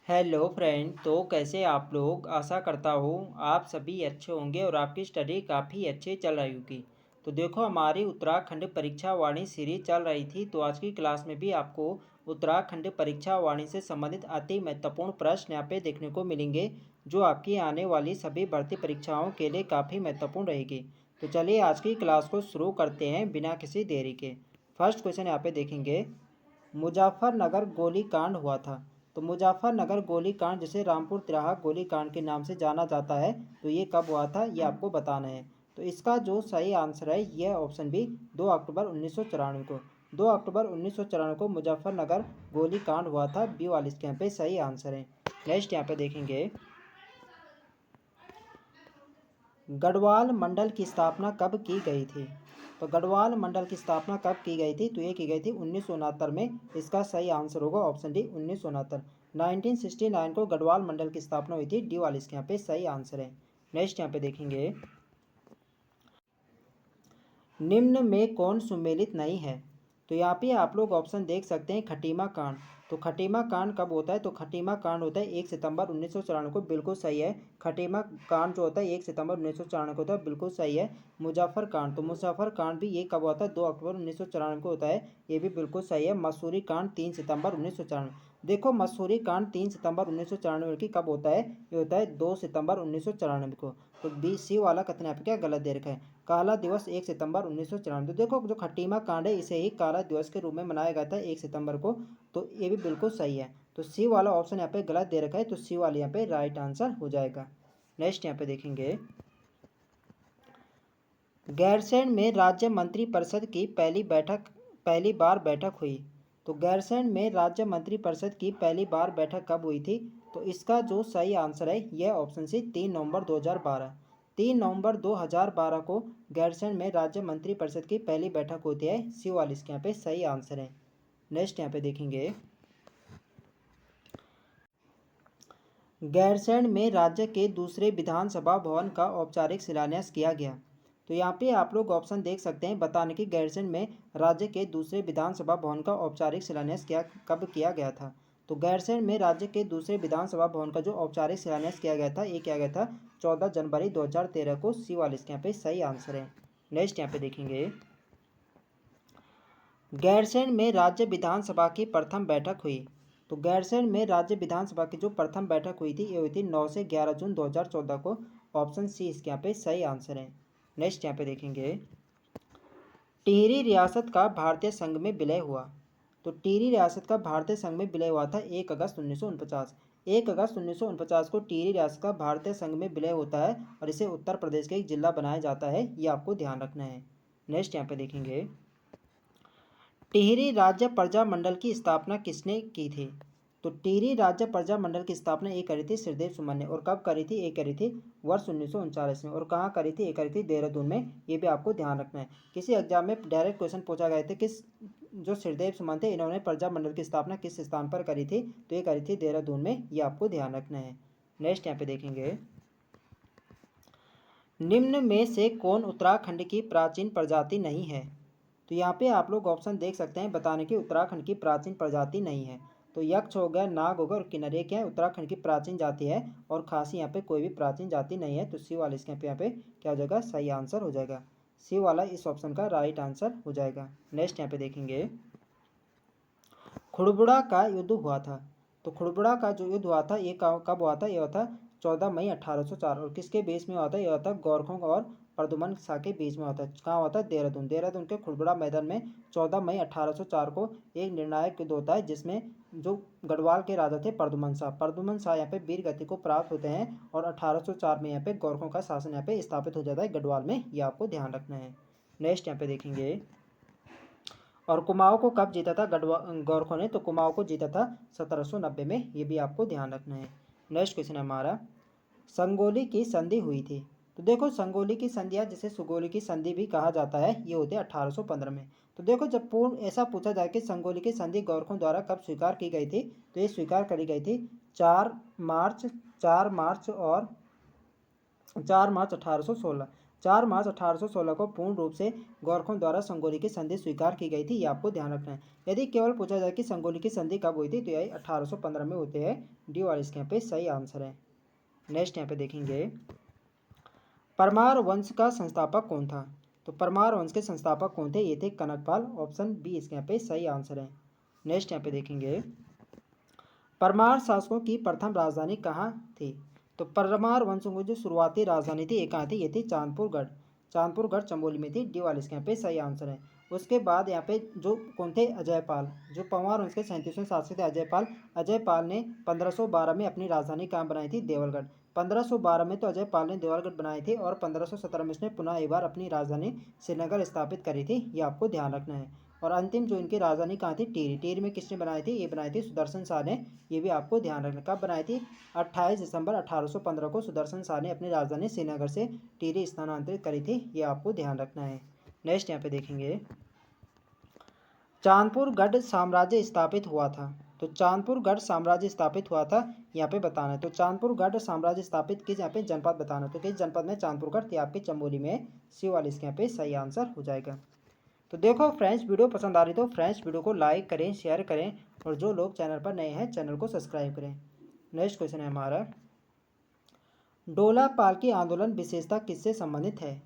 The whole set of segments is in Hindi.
Hello friend. तो कैसे आप लोग। आशा करता हूँ आप सभी अच्छे होंगे और आपकी स्टडी काफ़ी अच्छी चल रही होगी। तो देखो हमारी उत्तराखंड परीक्षा वाणी सीरीज चल रही थी। तो आज की क्लास में भी आपको उत्तराखंड परीक्षा वाणी से संबंधित अति महत्वपूर्ण प्रश्न यहाँ पे देखने को मिलेंगे, जो आपकी आने वाली सभी भर्ती परीक्षाओं के लिए काफ़ी महत्वपूर्ण रहेगी। तो चलिए आज की क्लास को शुरू करते हैं बिना किसी देरी के। फर्स्ट क्वेश्चन यहाँ पे देखेंगे, मुजफ्फरनगर गोलीकांड हुआ था। तो मुजफ्फरनगर गोलीकांड, जिसे रामपुर तिराहा गोलीकांड के नाम से जाना जाता है, तो ये कब हुआ था ये आपको बताना है। तो इसका जो सही आंसर है यह ऑप्शन बी 2 अक्टूबर 1994 को। 2 अक्टूबर 1994 को मुजफ्फरनगर गोलीकांड हुआ था। बी वाले इसके यहाँ पे सही आंसर है। नेक्स्ट यहाँ पे देखेंगे, गढ़वाल मंडल की स्थापना कब की गई थी। तो गढ़वाल मंडल की स्थापना कब की गई थी, तो ये की गई थी 1969 में। इसका सही आंसर होगा ऑप्शन डी 1969। 1969 को गढ़वाल मंडल की स्थापना हुई थी। डी वाले इसके यहाँ पे सही आंसर है। नेक्स्ट यहाँ पे देखेंगे, निम्न में कौन सुमेलित नहीं है। तो यहाँ पे आप लोग ऑप्शन देख सकते हैं, खटीमा कांड। तो खटीमा कांड कब होता है, तो खटीमा कांड होता है 1 सितंबर 1994 को। बिल्कुल सही है। खटीमा कांड जो होता है 1 सितंबर 1994 को होता है, बिल्कुल सही है। मुजफ्फर कांड, तो मुजफ्फर कांड भी ये कब होता है, 2 अक्टूबर 1994 को होता है। ये भी बिल्कुल सही है। मसूरी कांड 3 सितंबर 1994। देखो मसूरी कांड 3 सितंबर 1994 की कब होता है, ये होता है 2 सितंबर 1994 को। तो बी सी वाला कथन यहाँ पे क्या गलत दे रखा है। काला दिवस 1 सितंबर 1994। तो देखो जो खटीमा कांड है इसे ही काला दिवस के रूप में मनाया गया था 1 सितंबर को। तो ये भी बिल्कुल सही है। तो सी वाला ऑप्शन यहाँ पे गलत दे रखा है, तो सी वाला यहाँ पे राइट आंसर हो जाएगा। नेक्स्ट यहाँ पे देखेंगे, गैरसैंण में राज्य मंत्री परिषद की पहली बार बैठक हुई। तो गैरसैंण में राज्य मंत्री परिषद की पहली बार बैठक कब हुई थी, तो इसका जो सही आंसर है यह ऑप्शन सी 3 नवंबर 2012। 3 नवंबर 2012 को गैरसैंण में राज्य मंत्री परिषद की पहली बैठक होती है। सी वाला इसके यहाँ पे सही आंसर है। नेक्स्ट यहाँ पे देखेंगे, गैरसैंण में राज्य के दूसरे विधानसभा भवन का औपचारिक शिलान्यास किया गया। तो यहाँ पे आप लोग ऑप्शन देख सकते हैं बताने की, गैरसैंण में राज्य के दूसरे विधानसभा भवन का औपचारिक शिलान्यास कब किया गया था। तो गैरसैंण में राज्य के दूसरे विधानसभा भवन का जो औपचारिक शिलान्यास किया गया था, ये किया गया था 14 जनवरी 2013 को। सी वाले इसके यहाँ पे सही आंसर है। नेक्स्ट यहाँ पे देखेंगे, गैरसैंण में राज्य विधानसभा की प्रथम बैठक हुई। तो गैरसैंण में राज्य विधानसभा की जो प्रथम बैठक हुई थी, ये हुई थी 9 से 11 जून 2014 को। ऑप्शन सी इसके यहाँ पे सही आंसर है। नेक्स्ट यहाँ पे देखेंगे, टिहरी रियासत का भारतीय संघ में विलय हुआ। तो टिहरी रियासत का भारतीय संघ में विलय हुआ था 1 अगस्त 1949। 1 अगस्त 1949 को टिहरी रियासत का भारतीय संघ में विलय होता है और इसे उत्तर प्रदेश का एक जिला बनाया जाता है। ये आपको ध्यान रखना है। नेक्स्ट यहाँ पे देखेंगे, टिहरी राज्य प्रजा मंडल की स्थापना किसने की थी। तो टिहरी राज्य प्रजा मंडल की स्थापना ये करी थी श्रीदेव सुमन ने। और कब करी थी, ये करी थी वर्ष 1939 में। और कहाँ करी थी, ये करी थी देहरादून में। ये भी आपको ध्यान रखना है। किसी एग्जाम में डायरेक्ट क्वेश्चन पूछा गए थे, किस जो श्रीदेव सुमन थे इन्होंने प्रजा मंडल की स्थापना किस स्थान पर करी थी, तो ये करी थी देहरादून में। ये आपको ध्यान रखना है। नेक्स्ट यहाँ पे देखेंगे, निम्न में से कौन उत्तराखंड की प्राचीन प्रजाति नहीं है। तो यहाँ पे आप लोग ऑप्शन देख सकते हैं बताने की उत्तराखंड की प्राचीन प्रजाति नहीं है। तो यक्ष हो गया, नाग होगा और किन्नर क्या है उत्तराखंड की प्राचीन जाति है। और खासी यहाँ पे कोई भी प्राचीन जाति नहीं है। तो सी वाला इसके यहाँ पे क्या हो जाएगा, सही आंसर हो जाएगा। सी वाला इस ऑप्शन का राइट आंसर हो जाएगा। नेक्स्ट यहाँ पे देखेंगे, खुड़बुड़ा का युद्ध हुआ था। तो खुड़बुड़ा का जो युद्ध हुआ था ये कब हुआ था, ये हुआ था 14 मई 1804। और किसके बीच में हुआ था, ये हुआ था गोरखों और प्रदुमन शाह के बीच में हुआ था। कहाँ हुआ था, देहरादून। देहरादून के खुड़बुड़ा मैदान में 14 मई 1804 को एक निर्णायक युद्ध होता है, जिसमें जो गढ़वाल के राजा थे प्रदुमन शाह यहाँ पे वीर गति को प्राप्त होते हैं। और 1804 में यहाँ पे गोरखों का शासन यहाँ पे स्थापित हो जाता है गढ़वाल में। ये आपको ध्यान रखना है। नेक्स्ट यहाँ पे देखेंगे, और कुमाऊं को कब जीता था गोरखों ने, तो कुमाऊं को जीता था 1790 में। ये भी आपको ध्यान रखना है। नेक्स्ट क्वेश्चन है हमारा, संगोली की संधि हुई थी। तो देखो संगोली की संधि, जिसे सुगोली की संधि भी कहा जाता है, ये होते हैं 1815 में। तो देखो जब पूर्ण ऐसा पूछा जाए कि संगोली की संधि गोरखों द्वारा कब स्वीकार की गई थी, तो ये स्वीकार करी गई थी 4 मार्च 4 मार्च 1816। 4 मार्च 1816 को पूर्ण रूप से गोरखों द्वारा संगोली की संधि स्वीकार की गई थी, ये आपको ध्यान रखना है। यदि केवल पूछा जाए कि संगोली की संधि कब हुई थी, तो यही 1815 में होते हैं। डी और इसके यहाँ पे सही आंसर है। नेक्स्ट यहाँ पे देखेंगे, परमार वंश का संस्थापक कौन था? तो परमार वंश के संस्थापक कौन थे? ये थे कनकपाल। ऑप्शन बी इसके यहाँ पे सही आंसर है। नेक्स्ट यहाँ पे देखेंगे, परमार शासकों की प्रथम राजधानी कहाँ थी? तो परमार वंशों की जो शुरुआती राजधानी थी, ये कहाँ थी? ये थी चांदपुरगढ़। चांदपुरगढ़ चमोली में थी। डी वाले इसके यहाँ पे सही आंसर है। उसके बाद यहाँ पे जो कौन थे? अजयपाल। जो परमार वंश के 37वें शासक थे अजयपाल। अजयपाल ने 1512 में अपनी राजधानी कहाँ बनाई थी? देवलगढ़। 1512 में तो अजयपाल ने देवलगढ़ बनाई थी और 1517 में इसने पुनः एक बार अपनी राजधानी श्रीनगर स्थापित करी थी, ये आपको ध्यान रखना है। और अंतिम जो इनकी राजधानी कहाँ थी? टिहरी। टिहरी में किसने बनाई थी? ये बनाई थी सुदर्शन शाह ने, ये भी आपको ध्यान रखना। कब बनाई थी? 28 दिसंबर 1815 को सुदर्शन शाह ने अपनी राजधानी श्रीनगर से टिहरी स्थानांतरित करी थी, ये आपको ध्यान रखना है। नेक्स्ट यहाँ पे देखेंगे, चांदपुरगढ़ साम्राज्य स्थापित हुआ था। तो चांदपुरगढ़ साम्राज्य स्थापित हुआ था, यहाँ पे बताना है। तो चांदपुरगढ़ साम्राज्य स्थापित किस यहाँ पे जनपद बताना है। तो किस जनपद में चांदपुरगढ़ थी? आपके चमोली में। सी वाले इसके यहाँ पे सही आंसर हो जाएगा। तो देखो फ्रेंड्स, वीडियो पसंद आ रही तो फ्रेंड्स वीडियो को लाइक करें, शेयर करें, और जो लोग चैनल पर नए हैं चैनल को सब्सक्राइब करें। नेक्स्ट क्वेश्चन है हमारा, डोला पालकी आंदोलन विशेषता किससे संबंधित है?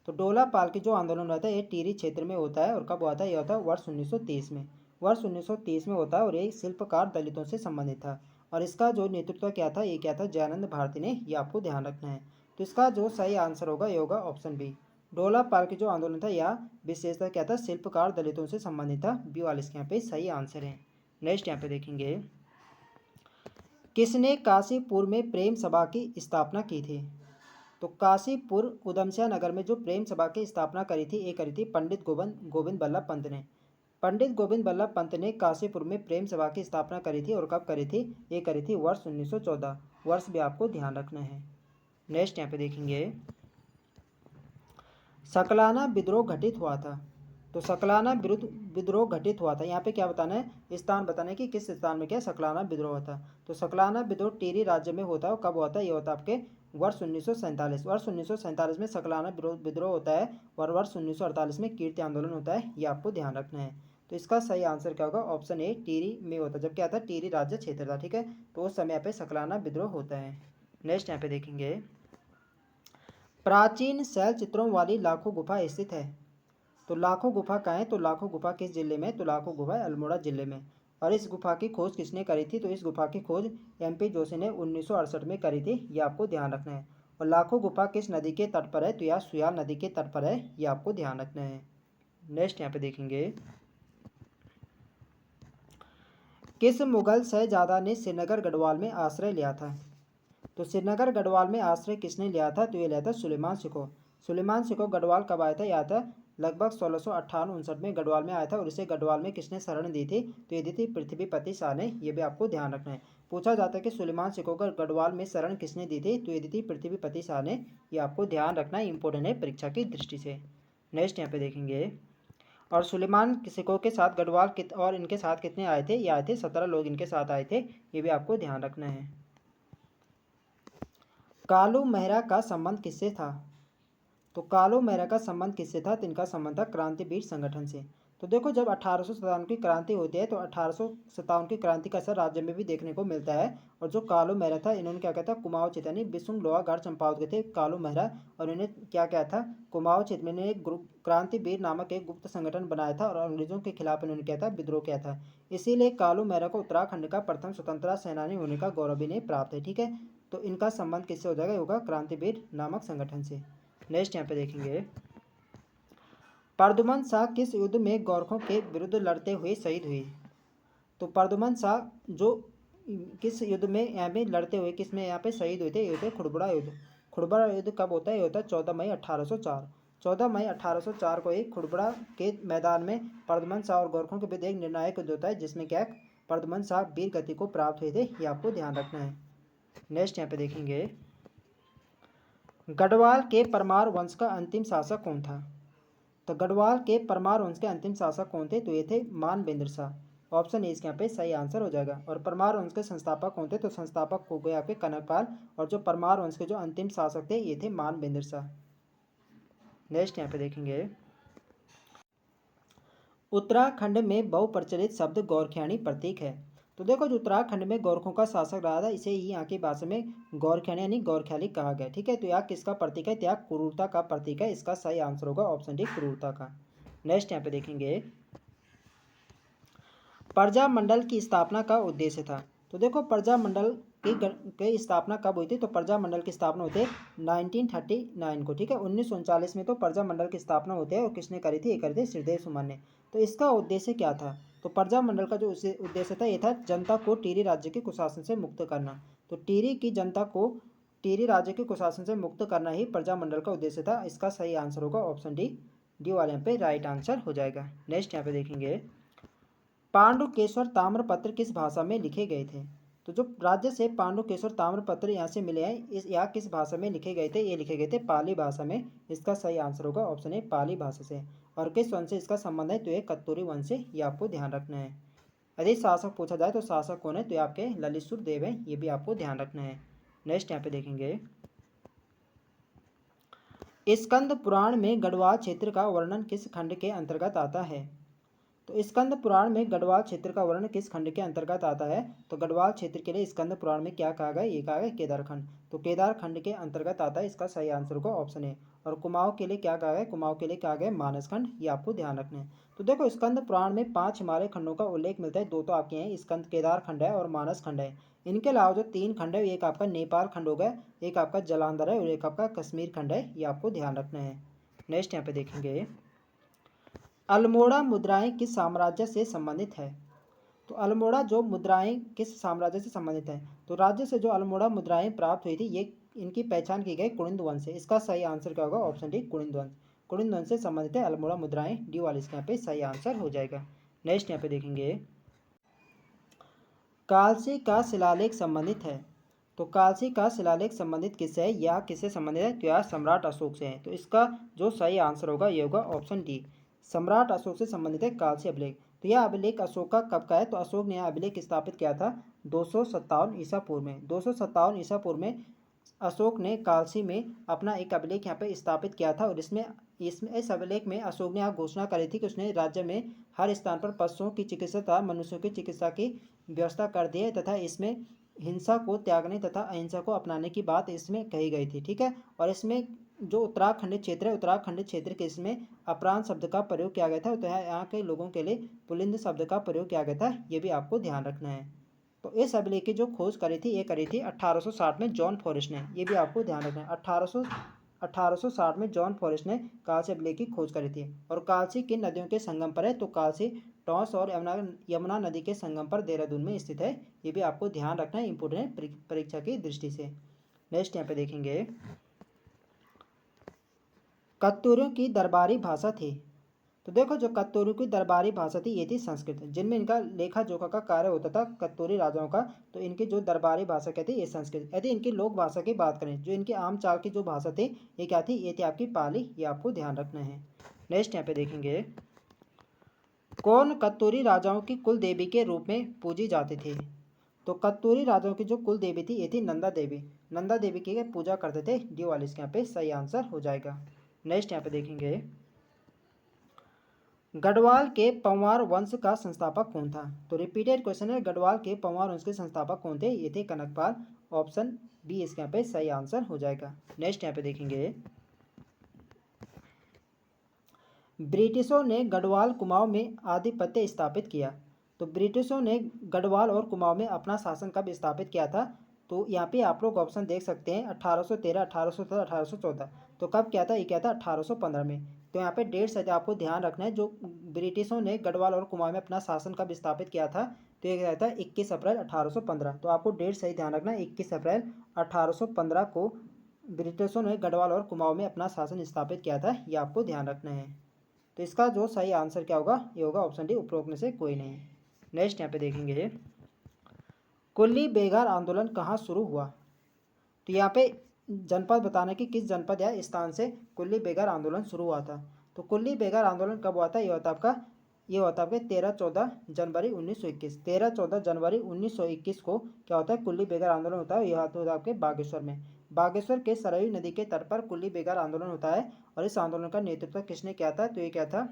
तो डोला पालकी जो आंदोलन होता है ये टिहरी क्षेत्र में होता है। और कब हुआ था? ये होता है वर्ष 1930 में। वर्ष 1930 में होता है और ये शिल्पकार दलितों से संबंधित था। और इसका जो नेतृत्व क्या था? ये क्या था? जयानंद भारती ने, ये आपको ध्यान रखना है। तो इसका जो सही आंसर होगा ये होगा ऑप्शन बी। डोला पालकी जो आंदोलन था यह विशेषता क्या था? शिल्पकार दलितों से संबंधित था। बी वाले इसके यहाँ पे सही आंसर है। नेक्स्ट यहाँ पे देखेंगे, किसने काशीपुर में प्रेम सभा की स्थापना की थी? तो काशीपुर उधमसिंह नगर में जो प्रेम सभा की स्थापना करी थी, ये करी थी पंडित गोविंद बल्लभ पंत ने। पंडित गोविंद बल्लभ पंत ने काशीपुर में प्रेम सभा की स्थापना करी थी। और कब करी थी? ये करी थी वर्ष 1914। वर्ष भी आपको ध्यान रखना है। नेक्स्ट यहाँ पे देखेंगे, सकलाना विद्रोह घटित हुआ था। तो सकलाना विद्रोह घटित हुआ था, यहाँ पे क्या बताना है? स्थान बताना है कि किस स्थान में क्या सकलाना विद्रोह होता। तो सकलाना विद्रोह टिहरी राज्य में होता है। कब होता है? ये होता है आपके वर्ष 1947। वर्ष 1947 में सकलाना विद्रोह होता है। और वर्ष 1948 में कीर्ति आंदोलन होता है, ये आपको ध्यान रखना है। तो इसका सही आंसर क्या होगा? ऑप्शन ए, टिहरी में होता है। जब क्या था? टिहरी राज्य क्षेत्र था, ठीक है। तो उस समय पे सकलाना विद्रोह होता है। नेक्स्ट यहाँ पे देखेंगे, प्राचीन शैल चित्रों वाली लाखों गुफा स्थित है। तो लाखों गुफा कहाँ है? तो लाखों गुफा किस जिले में? तो लाखों गुफा अल्मोड़ा जिले में। और इस गुफा की खोज किसने करी थी? तो इस गुफा की खोज MP जोशी ने 1968 में करी थी, ये आपको ध्यान रखना है। और लाखों गुफा किस नदी के तट पर है? तो यह सुयाल नदी के तट पर है, ये आपको ध्यान रखना है। नेक्स्ट यहाँ पे देखेंगे, किस मुगल शहजादा ने श्रीनगर गढ़वाल में आश्रय लिया था? तो श्रीनगर गढ़वाल में आश्रय किसने लिया था? तो ये लिया था सुलेमान सिको। सुलेमान सिको गढ़वाल कब आया था? यह था लगभग 1658-59 में गढ़वाल में आया था। और इसे गढ़वाल में किसने शरण दी थी? तो ये दी थी पृथ्वीपति शाह ने, ये भी आपको ध्यान रखना है। पूछा जाता है कि सुलेमान सिको को गढ़वाल में शरण किसने दी थी? तो ये दी थी पृथ्वीपति शाह ने, ये आपको ध्यान रखना है, इंपॉर्टेंट है परीक्षा की दृष्टि से। नेक्स्ट यहाँ पे देखेंगे, और सुलेमान सिको के साथ गढ़वाल और इनके साथ कितने आए थे? ये आए थे 17 लोग इनके साथ आए थे, ये भी आपको ध्यान रखना है। कालू मेहरा का संबंध किससे था? तो कालू मेहरा का संबंध किससे था? तो इनका संबंध था क्रांतिवीर संगठन से। तो देखो, जब 1857 की क्रांति होती है तो 1857 की क्रांति का असर राज्य में भी देखने को मिलता है। और जो कालू मेहरा था, इन्होंने क्या कहता है? कुमाऊं क्षेत्र यानी बिसुम लोहागढ़ चंपावत के थे कालू मेहरा। और इन्हें क्या क्या था? कुमाऊं क्षेत्र में एक क्रांतिवीर नामक एक गुप्त संगठन बनाया था। और अंग्रेजों के खिलाफ इन्होंने क्या था? विद्रोह किया था। इसीलिए कालू मेहरा को उत्तराखंड का प्रथम स्वतंत्रता सेनानी होने का गौरव इन्हें प्राप्त है, ठीक है। तो इनका संबंध किससे हो जाएगा? होगा क्रांतिवीर नामक संगठन से। नेक्स्ट यहाँ पे देखेंगे, परदुमन शाह किस युद्ध में गोरखों के विरुद्ध लड़ते हुए शहीद हुए? तो परदुमन शाह जो किस युद्ध में यहाँ पे लड़ते हुए किस में यहाँ पे शहीद हुए थे? ये होते खुड़बुड़ा युद्ध। खुड़बुड़ा युद्ध कब होता है? ये होता है 14 मई 1804। 14 मई 1804 को एक खुड़बुड़ा के मैदान में परदुमन शाह और गोरखों के बीच एक निर्णायक युद्ध होता है, जिसमें क्या परदुमन शाह वीर गति को प्राप्त हुए थे, ये आपको ध्यान रखना है। नेक्स्ट यहाँ पे देखेंगे, गढ़वाल के परमार वंश का अंतिम शासक कौन था? तो गढ़वाल के परमार वंश के अंतिम शासक कौन थे? तो ये थे मानवेंद्र शाह। ऑप्शन ए इसके यहाँ पे सही आंसर हो जाएगा। और परमार वंश के संस्थापक कौन थे? तो संस्थापक हो गए आपके कनकपाल। और जो परमार वंश के जो अंतिम शासक थे ये थे मानवेंद्र शाह। नेक्स्ट यहाँ पे देखेंगे, उत्तराखंड में बहुप्रचलित शब्द गोरखियानी प्रतीक है। तो देखो जो उत्तराखंड में गोरखों का शासक रहा था इसे ही यहाँ की भाषा में गोरखियानी यानी गोरख्याली कहा गया। ठीक है, तो यहाँ किसका प्रतीक है, तो यहाँ क्रूरता का प्रतीक है। इसका सही आंसर होगा ऑप्शन डी, क्रूरता का। नेक्स्ट यहाँ पे देखेंगे, प्रजामंडल की स्थापना का उद्देश्य था। तो देखो प्रजामंडल की स्थापना कब हुई थी, तो प्रजामंडल की स्थापना होती है 1939 को। ठीक है, 1939 में तो प्रजामंडल की स्थापना होती है और किसने करी थी, ये करी थी श्रीदेव सुमन ने। तो इसका उद्देश्य क्या था, तो प्रजामंडल का जो उद्देश्य था ये था जनता को टिहरी राज्य के कुशासन से मुक्त करना। तो टिहरी की जनता को टिहरी राज्य के कुशासन से मुक्त करना ही प्रजामंडल का उद्देश्य था। इसका सही आंसर होगा ऑप्शन डी, डी वाले यहाँ पे राइट आंसर हो जाएगा। नेक्स्ट यहाँ पे देखेंगे, पांडुकेश्वर ताम्रपत्र किस भाषा में लिखे गए थे। तो जो राज्य से पांडुकेश्वर ताम्रपत्र यहाँ से मिले हैं इस यहाँ किस भाषा में लिखे गए थे, ये लिखे गए थे पाली भाषा में। इसका सही आंसर होगा ऑप्शन ए, पाली भाषा से। और किस वंश से इसका संबंध है, तो ये कत्तूरी वंश से, ये आपको ध्यान रखना है। यदि शासक पूछा जाए तो शासक कौन है, तो ये आपके ललित देव हैं, ये भी आपको ध्यान रखना है। नेक्स्ट यहाँ पे देखेंगे, स्कंद पुराण में गढ़वाल क्षेत्र का वर्णन किस खंड के अंतर्गत आता है। तो स्कंद पुराण में गढ़वाल क्षेत्र का वर्णन किस खंड के अंतर्गत आता है, तो गढ़वाल क्षेत्र के लिए स्कंद पुराण में क्या कहा गया, ये कहा गया केदार खंड। तो केदार खंड के अंतर्गत आता है, इसका सही आंसर होगा ऑप्शन ए। और कुमाऊं के लिए क्या कहा गया, कुमाऊं के लिए कहा गया मानस खंड, ये आपको ध्यान रखना है। तो देखो स्कंद पुराण में 5 हिमालय खंडों का उल्लेख मिलता है, 2 तो आपके हैं, स्कंद केदार खंड है और मानस खंड है। इनके अलावा जो 3 खंड है, एक आपका नेपाल खंड हो गया, एक आपका जलांधर है और एक आपका कश्मीर खंड है, ये आपको ध्यान रखना है। नेक्स्ट यहाँ पे देखेंगे, अल्मोड़ा मुद्राएं किस साम्राज्य से संबंधित है। तो अल्मोड़ा जो मुद्राएं किस साम्राज्य से संबंधित है, तो राज्य से जो अल्मोड़ा मुद्राएं प्राप्त हुई थी ये इनकी पहचान की गई कुणिंद वंश से। इसका सही आंसर क्या होगा, ऑप्शन डी, कुणिंद वंश। कुणिंद वंश से संबंधित है अल्मोड़ा मुद्राएं, डी वाले इसके यहाँ पे सही आंसर हो जाएगा। नेक्स्ट यहाँ पे देखेंगे, कालसी का शिलालेख संबंधित है। तो कालसी का शिलालेख संबंधित किससे है, या किससे संबंधित है, तो यह सम्राट अशोक से है। तो इसका जो सही आंसर होगा ये होगा ऑप्शन डी, सम्राट अशोक से संबंधित है कालसी अभिलेख। तो यह अभिलेख अशोक का कब का है, तो अशोक ने यह अभिलेख स्थापित किया था 257 ईसा पूर्व में। 257 ईसा पूर्व में अशोक ने कालसी में अपना एक अभिलेख यहाँ पे स्थापित किया था। और इसमें इस अभिलेख में अशोक ने यहाँ घोषणा करी थी कि उसने राज्य में हर स्थान पर पशुओं की चिकित्सा तथा मनुष्यों की चिकित्सा की व्यवस्था कर दी है, तथा इसमें हिंसा को त्यागने तथा अहिंसा को अपनाने की बात इसमें कही गई थी। ठीक है, और इसमें जो उत्तराखंड क्षेत्र है, उत्तराखंड क्षेत्र के इसमें अपराध शब्द का प्रयोग किया गया था, तो यहाँ के लोगों के लिए पुलिंद शब्द का प्रयोग किया गया था, ये भी आपको ध्यान रखना है। तो इस अभिलेख की जो खोज करी थी ये करी थी 1860 में जॉन फॉरेस्ट ने, ये भी आपको ध्यान रखना है। 1860 में जॉन फॉरेस्ट ने कालसी अभिलेख की खोज करी थी। और कालसी किन नदियों के संगम पर है, तो कालसी टॉस और यमुना नदी के संगम पर देहरादून में स्थित है, ये भी आपको ध्यान रखना है, इंपोर्टेंट है परीक्षा की दृष्टि से। नेक्स्ट यहाँ पे देखेंगे, कत्तूरियों की दरबारी भाषा थी। तो देखो जो कत्तूरी की दरबारी भाषा थी ये थी संस्कृत, जिनमें इनका लेखा जोखा का कार्य होता था कत्तूरी राजाओं का। तो इनकी जो दरबारी भाषा क्या थी, ये संस्कृत। यदि इनकी लोक भाषा की बात करें, जो इनकी आम चाल की जो भाषा थी ये क्या थी, ये थी आपकी पाली, ये आपको ध्यान रखना है। नेक्स्ट यहाँ पे देखेंगे, कौन कत्तूरी राजाओं की कुल देवी के रूप में पूजी जाती थी। तो कत्तूरी राजाओं की जो कुल देवी थी ये थी नंदा देवी। नंदा देवी की पूजा करते थे, डी वाले इसके यहाँ पे सही आंसर हो जाएगा। नेक्स्ट यहाँ पे देखेंगे, गढ़वाल के पंवार वंश का संस्थापक कौन था। तो रिपीटेड क्वेश्चन है, गढ़वाल के पंवार वंश के संस्थापक कौन थे, ये थे कनकपाल। ऑप्शन बी इसके यहाँ पे सही आंसर हो जाएगा। नेक्स्ट यहाँ पे देखेंगे, ब्रिटिशों ने गढ़वाल कुमाऊं में आधिपत्य स्थापित किया। तो ब्रिटिशों ने गढ़वाल और कुमाऊं में अपना शासन कब स्थापित किया था, तो यहाँ पे आप लोग ऑप्शन देख सकते हैं 1813, 1817, 1814। तो कब किया था, ये क्या था 1815 में। तो यहाँ पे डेट से आपको ध्यान रखना है, जो ब्रिटिशों ने गढ़वाल और कुमाऊं में अपना शासन कब स्थापित किया था, तो ये क्या था 21 अप्रैल 1815। तो आपको डेट सही ध्यान रखना है, 21 अप्रैल 1815 को ब्रिटिशों ने गढ़वाल और कुमाऊं में अपना शासन स्थापित किया था, ये आपको ध्यान रखना है। तो इसका जो सही आंसर क्या होगा, ये होगा ऑप्शन डी, उपरोक्त में से कोई नहीं। नेक्स्ट यहाँ पे देखेंगे, कुल्ली बेगार आंदोलन कहाँ शुरू हुआ। तो यहाँ पे जनपद बताना कि किस जनपद या स्थान से कुल्ली बेगार आंदोलन शुरू हुआ था। तो कुल्ली बेगार आंदोलन कब हुआ था, ये होता आपके 13-14 जनवरी 1921। 13-14 जनवरी 1921 को क्या होता है, कुल्ली बेगार आंदोलन होता है, यह होता है आपके बागेश्वर में। बागेश्वर के सरयू नदी के तट पर कुल्ली बेगार आंदोलन होता है और इस आंदोलन का नेतृत्व किसने किया था? तो ये क्या था?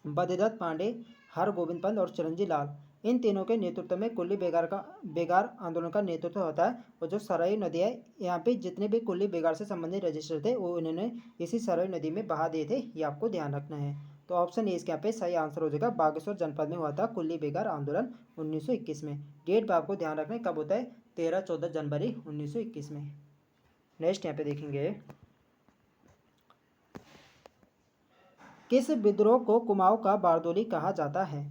बद्रीदत्त पांडे, हरगोविंद पंत और चिरंजी लाल। इन तीनों के नेतृत्व में कुल्ली बेगार आंदोलन का नेतृत्व होता है। और जो सरयू नदी है, यहाँ पे जितने भी कुल्ली बेगार से संबंधित रजिस्टर थे वो इन्होंने इसी सरयू नदी में बहा दिए थे, ये आपको ध्यान रखना है। तो ऑप्शन ए इसके यहाँ पे सही आंसर हो जाएगा। बागेश्वर जनपद में हुआ था कुल्ली बेगार आंदोलन 1921 में। डेट पर आपको ध्यान रखना है कब होता है? 13-14 जनवरी 1921 में। नेक्स्ट यहाँ पे देखेंगे, किस विद्रोह को कुमाऊं का बारदोली कहा जाता है?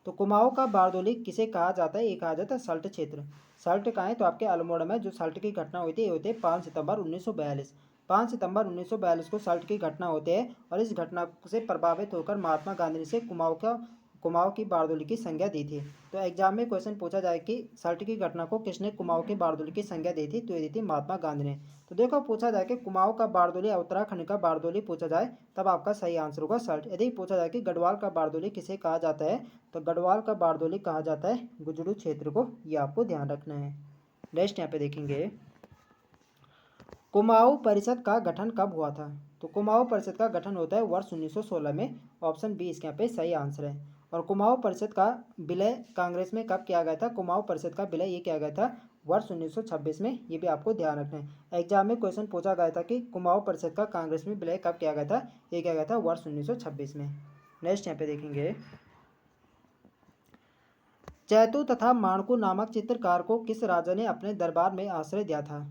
तो कुमाऊं का बारदोली किसे कहा जाता है? ये कहा जाता है सल्ट क्षेत्र। सल्ट कहाँ है? तो आपके अल्मोड़ा में जो सल्ट की घटना हुई थी ये होती है 5 सितंबर 1942। 5 सितंबर 1942 को सल्ट की घटना होती है और इस घटना से प्रभावित होकर महात्मा गांधी ने से कुमाऊं की बारदोली की संज्ञा दी थी। तो एग्जाम में क्वेश्चन पूछा जाए कि सल्ट की घटना को किसने कुमाऊं की बारदोली की संज्ञा दी थी? तो ये दी थी महात्मा गांधी ने। तो देखो पूछा जाए कि कुमाऊं का बारदोली या उत्तराखंड का बारदोली पूछा जाए तब आपका सही आंसर होगा सल्ट। यदि पूछा जाए कि गढ़वाल का बारदोली किसे कहा जाता है? तो गढ़वाल का बारदोली कहा जाता है गुजरू क्षेत्र को, ये आपको ध्यान रखना है। नेक्स्ट यहाँ पे देखेंगे, कुमाऊं परिषद का गठन कब हुआ था? तो कुमाऊं परिषद का गठन होता है वर्ष 1916 में। ऑप्शन बी इसके यहाँ पे सही आंसर है। और कुमाऊं परिषद का विलय कांग्रेस में कब किया गया था? कुमाऊं परिषद का विलय ये किया गया था वर्ष 1926 में, ये भी आपको ध्यान रखना है। एग्जाम में क्वेश्चन पूछा गया था कि कुमाऊं परिषद का कांग्रेस में विलय कब किया गया था? ये किया गया था वर्ष 1926 में। नेक्स्ट यहाँ पे देखेंगे, चैतू तथा माणकू नामक चित्रकार को किस राजा ने अपने दरबार में आश्रय दिया था?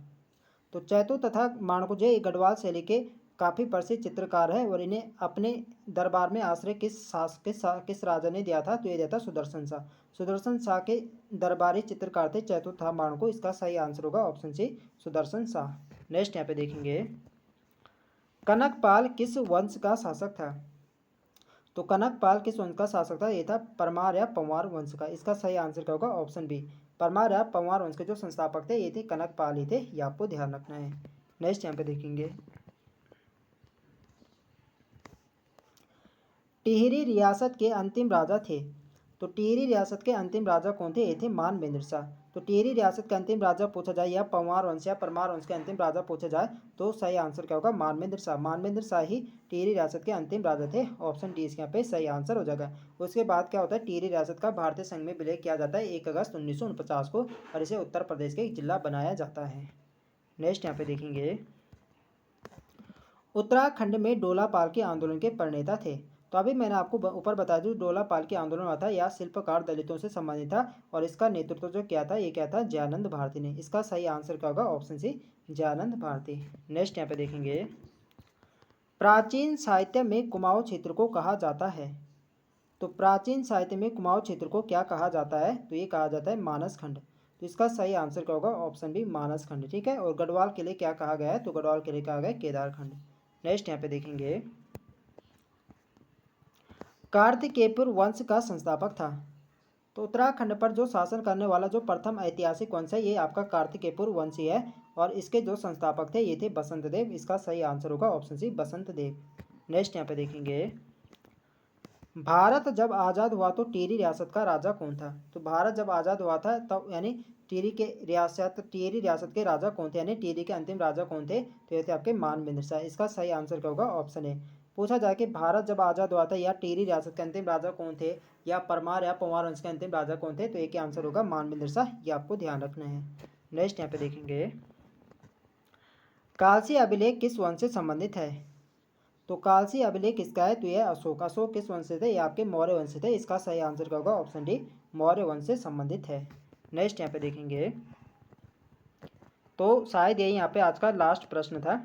तो चैतू तथा माणकू जो गढ़वाल शैली के काफ़ी प्रसिद्ध चित्रकार है और इन्हें अपने दरबार में आश्रय किस राजा ने दिया था? तो ये दिया था सुदर्शन शाह। सुदर्शन शाह के दरबारी चित्रकार थे चैतू तथा माणकू। इसका सही आंसर होगा option C Sudarshan Shah. Next यहाँ पे देखेंगे, कनकपाल किस वंश का शासक था? तो कनकपाल किस वंश का शासक था? ये था परमार या पंवार वंश का। इसका सही आंसर क्या होगा? ऑप्शन बी परमार या पंवार वंश के जो संस्थापक थे ये थे कनकपाल ही थे, ये आपको ध्यान रखना है। नेक्स्ट यहाँ पे देखेंगे, टिहरी रियासत के अंतिम राजा थे। तो टिहरी रियासत के अंतिम राजा कौन थे? ये थे मानवेंद्र शाह। तो टिहरी रियासत के अंतिम राजा पूछा जाए या पंवार वंश या परमार वंश के अंतिम राजा पूछा जाए तो सही आंसर क्या होगा? मानवेंद्र शाह। मानवेंद्र शाह ही टिहरी रियासत के अंतिम राजा थे। ऑप्शन डी इसके यहाँ पे सही आंसर हो जाएगा। उसके बाद क्या होता है? टिहरी रियासत का भारतीय संघ में विलय किया जाता है 1 अगस्त 1949 को और इसे उत्तर प्रदेश के एक जिला बनाया जाता है। नेक्स्ट यहाँ पे देखेंगे, उत्तराखंड में डोला पालकी आंदोलन के प्रणेता थे। तो अभी मैंने आपको ऊपर बता दूं डोला पालकी आंदोलन हुआ था या शिल्पकार दलितों से संबंधित था और इसका नेतृत्व जो किया था ये क्या था? जयानंद भारती ने। इसका सही आंसर क्या होगा? Option C Jayanand Bharti. Next यहाँ पे देखेंगे, प्राचीन साहित्य में कुमाऊं क्षेत्र को कहा जाता है। तो प्राचीन साहित्य में कुमाऊं क्षेत्र को क्या कहा जाता है? तो ये कहा जाता है मानस खंड। तो इसका सही आंसर क्या होगा? ऑप्शन बी मानस खंड। ठीक है। और गढ़वाल के लिए क्या कहा गया है? तो गढ़वाल के लिए कहा गया केदार खंड। नेक्स्ट यहाँ पे देखेंगे, कार्तिकेयपुर वंश का संस्थापक था। तो उत्तराखंड पर जो शासन करने वाला जो प्रथम ऐतिहासिक वंश है ये आपका कार्तिकेयपुर वंश ही है और इसके जो संस्थापक थे ये थे बसंत देव। इसका सही आंसर होगा ऑप्शन सी बसंत देव। नेक्स्ट यहाँ पे देखेंगे, भारत जब आज़ाद हुआ तो टिहरी रियासत का राजा कौन था? तो भारत जब आज़ाद हुआ था तब यानी टिहरी रियासत के राजा कौन थे? यानी टिहरी के अंतिम राजा कौन थे? तो ये थे आपके मानवेंद्र शाह। इसका सही आंसर क्या होगा? Option A. पूछा जाए कि भारत जब आज़ाद हुआ था या टिहरी रियासत के अंतिम राजा कौन थे या परमार या पंवार वंश के अंतिम राजा कौन थे? तो एक ही आंसर होगा मानवेंद्र शाह। ये आपको ध्यान रखना है। नेक्स्ट यहाँ पे देखेंगे, कालसी अभिलेख किस वंश से संबंधित है? तो कालसी अभिलेख किसका है? तो यह अशोक। अशोक किस वंश से थे? ये आपके मौर्य वंश से थे। इसका सही आंसर क्या होगा? ऑप्शन डी मौर्य वंश से संबंधित है। नेक्स्ट यहाँ पे देखेंगे, तो शायद यही यहाँ पे आज का लास्ट प्रश्न था।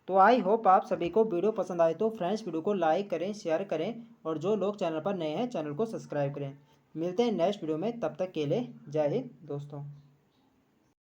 तो आई होप आप सभी को वीडियो पसंद आए तो फ्रेंड्स वीडियो को लाइक करें, शेयर करें और जो लोग चैनल पर नए हैं चैनल को सब्सक्राइब करें। मिलते हैं नेक्स्ट वीडियो में, तब तक के लिए जय हिंद दोस्तों।